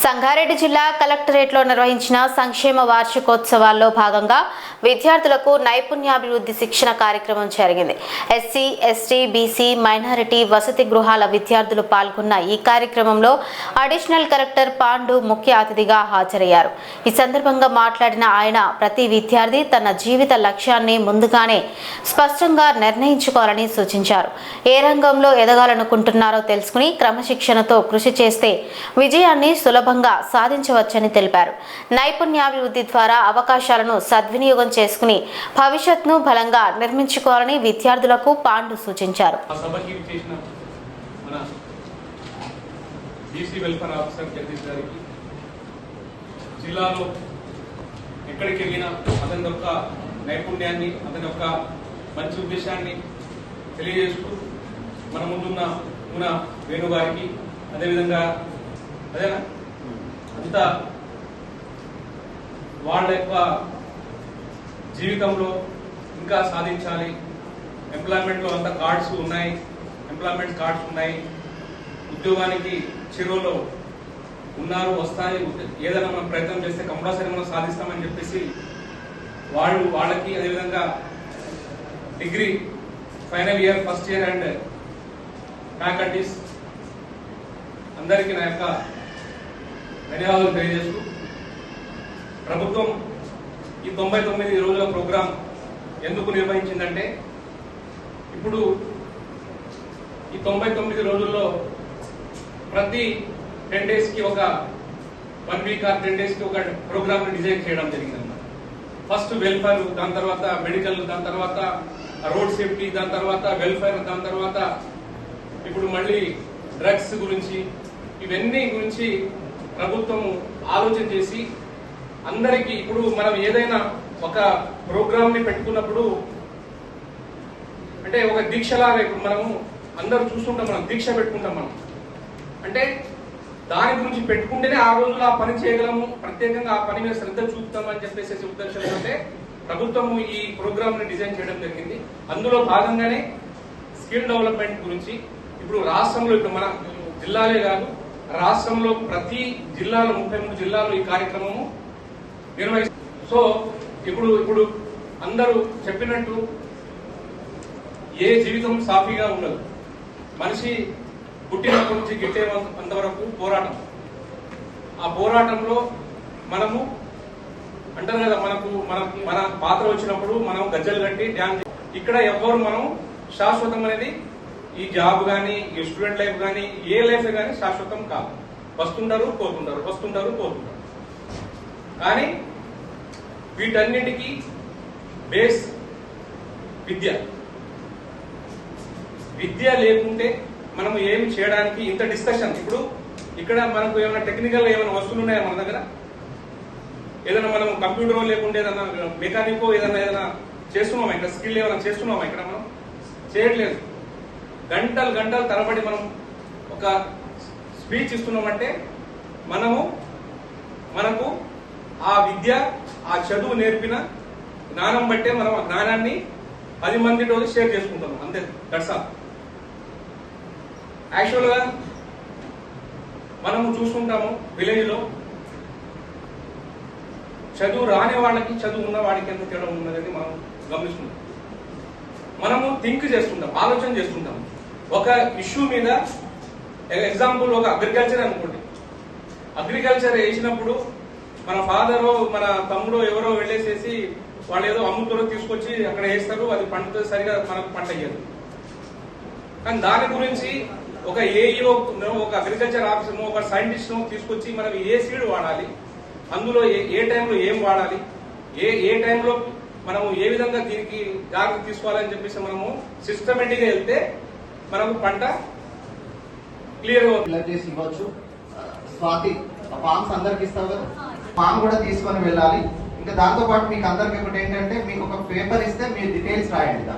సంగారెడ్డి జిల్లా కలెక్టరేట్లో నిర్వహించిన సంక్షేమ వార్షికోత్సవాల్లో భాగంగా విద్యార్థులకు నైపుణ్యాభివృద్ధి శిక్షణ కార్యక్రమం జరిగింది. ఎస్సీ, ఎస్టీ, బీసీ, మైనారిటీ వసతి గృహాల విద్యార్థులు పాల్గొన్న ఈ కార్యక్రమంలో అడిషనల్ కలెక్టర్ పాండు ముఖ్య అతిథిగా హాజరయ్యారు. ఈ సందర్భంగా మాట్లాడిన ఆయన ప్రతి విద్యార్థి తన జీవిత లక్ష్యాన్ని ముందుగానే స్పష్టంగా నిర్ణయించుకోవాలని సూచించారు. ఏ రంగంలో ఎదగాలనుకుంటున్నారో తెలుసుకుని క్రమశిక్షణతో కృషి చేస్తే విజయాన్ని సులభంగా సాధించవచ్చని తెలిపారు. నైపుణ్యాభివృద్ధి ద్వారా అవకాశాలను సద్వినియోగం చేసుకుని భవిష్యత్తును బలంగా నిర్మించుకోవాలని విద్యార్థులకు పాండు సూచించారు. జిల్లాలో ఎక్కడికి వెళ్ళినా అతని యొక్క నైపుణ్యాన్ని, అతని యొక్క మంచి ఉద్దేశాన్ని తెలియజేస్తూ మన ముందున్న వేణు గారికి, అదేవిధంగా అదేనా అంతా వాళ్ళ యొక్క జీవితంలో ఇంకా సాధించాలి. ఎంప్లాయ్మెంట్లో అంత కార్డ్స్ ఉన్నాయి, ఎంప్లాయ్మెంట్ కార్డ్స్ ఉన్నాయి, ఉద్యోగానికి చెరువులో ఉన్నారు, వస్తాయి, ఏదైనా మనం ప్రయత్నం చేస్తే కంపల్సరీ మనం సాధిస్తామని చెప్పేసి వాళ్ళకి అదేవిధంగా degree final year, first year and faculties అందరికీ నా యొక్క ధన్యవాదాలు తెలియజేస్తూ, ప్రభుత్వం ఈ 99 రోజుల ప్రోగ్రాం ఎందుకు నిర్వహించిందంటే, ఇప్పుడు ఈ 99 రోజుల్లో ప్రతి 10 డేస్కి ఒక 1 వీక్ ఆర్ 10 డేస్కి ఒక ప్రోగ్రామ్ని డిజైన్ చేయడం జరిగిందన్నమాట. ఫస్ట్ వెల్ఫేర్, దాని తర్వాత మెడికల్, దాని తర్వాత రోడ్ సేఫ్టీ, దాని తర్వాత వెల్ఫేర్, దాని తర్వాత ఇప్పుడు మళ్ళీ డ్రగ్స్ గురించి, ఇవన్నీ గురించి ప్రభుత్వం ఆలోచన చేసి అందరికీ, ఇప్పుడు మనం ఏదైనా ఒక ప్రోగ్రామ్ ని పెట్టుకున్నప్పుడు అంటే ఒక దీక్షలాగా, ఇప్పుడు మనము అందరూ చూస్తుంటాం, మనం దీక్ష పెట్టుకుంటాం. మనం అంటే దాని గురించి పెట్టుకుంటేనే ఆ రోజులు ఆ పని చేయగలము, ప్రత్యేకంగా ఆ పని మీద శ్రద్ధ చూపుతామని చెప్పేసి ఉద్దేశంతో ప్రభుత్వం ఈ ప్రోగ్రామ్ ని డిజైన్ చేయడం జరిగింది. అందులో భాగంగానే స్కిల్ డెవలప్మెంట్ గురించి ఇప్పుడు రాష్ట్రంలో, ఇప్పుడు మన జిల్లాలే కాదు, రాష్ట్రంలో ప్రతి జిల్లాలో 33 జిల్లాలో ఈ కార్యక్రమము నిర్వహిస్తారు. సో ఇప్పుడు అందరూ చెప్పినట్టు ఏ జీవితం సాఫీగా ఉండదు. మనిషి పుట్టినప్పటి నుంచి గిట్టే అంతవరకు పోరాటం. ఆ పోరాటంలో మనము అంటారు కదా, మన పాత్ర వచ్చినప్పుడు మనం గజ్జలు కట్టి డ్యాన్స్. ఇక్కడ ఎవ్వరు మనం శాశ్వతం అనేది, ఈ జాబ్ కానీ, ఈ స్టూడెంట్ లైఫ్ కానీ, ఏ లైఫ్ కానీ శాశ్వతం కాదు. వస్తుంటారు పోతుంటారు. కానీ వీటన్నిటికీ బేస్ విద్య లేకుంటే మనం ఏమి చేయడానికి, ఇంత డిస్కషన్. ఇప్పుడు ఇక్కడ మనకు ఏమైనా టెక్నికల్ ఏమైనా వస్తువులు ఉన్నాయా మన దగ్గర? ఏదైనా మనం కంప్యూటర్ లేకుంటే ఏదైనా మెకానికో ఏదైనా చేస్తున్నామా? ఇక్కడ స్కిల్ ఏమైనా చేస్తున్నామా? ఇక్కడ మనం చేయట్లేదు. గంటలు తరబడి మనం ఒక స్పీచ్ ఇస్తున్నామంటే మనకు ఆ విద్య, ఆ చదువు నేర్పిన జ్ఞానం బట్టే మనం ఆ జ్ఞానాన్ని 10 మందితో షేర్ చేసుకుంటాం. అంతే, దట్స్ ఆల్. యాక్చువల్ గా మనము చూస్తుంటాము, విలేజ్ లో చదువు రాని వాళ్ళకి చదువు ఉన్న వాడికి ఎంత తేడా ఉన్నదని మనం గమనిస్తున్నాం. మనము థింక్ చేస్తుంటాం, ఆలోచన చేస్తుంటాం. ఒక ఇష్యూ మీద, ఎగ్జాంపుల్ ఒక అగ్రికల్చర్ అనుకోండి. అగ్రికల్చర్ వేసినప్పుడు మన ఫాదరో మన తమ్ముడో ఎవరో వెళ్ళేసేసి వాళ్ళు ఏదో అమ్ముతారో తీసుకొచ్చి అక్కడ వేస్తారు, అది పండుతుంది, సరిగా మనకు పంట అయ్యదు. కానీ దాని గురించి ఒక ఏఈఓ, ఒక అగ్రికల్చర్ ఆఫీసర్, ఒక సైంటిస్ట్ తీసుకొచ్చి మనం ఏ సీడ్ వాడాలి, అందులో ఏ టైంలో ఏం వాడాలి, ఏ టైంలో మనము ఏ విధంగా దీనికి జాగ్రత్త తీసుకోవాలని చెప్పేసి మనము సిస్టమేటిక్ గా వెళ్తే మనకు పంట క్లియర్ ఇవ్వచ్చు. స్వాతి ఫామ్స్ అందరికి ఇస్తావు కదా, ఫామ్ కూడా తీసుకొని వెళ్ళాలి. ఇంకా దాంతో పాటు మీకు అందరికి ఒకటి ఏంటంటే, మీకు ఒక పేపర్ ఇస్తే మీ డీటెయిల్స్ రాయండి.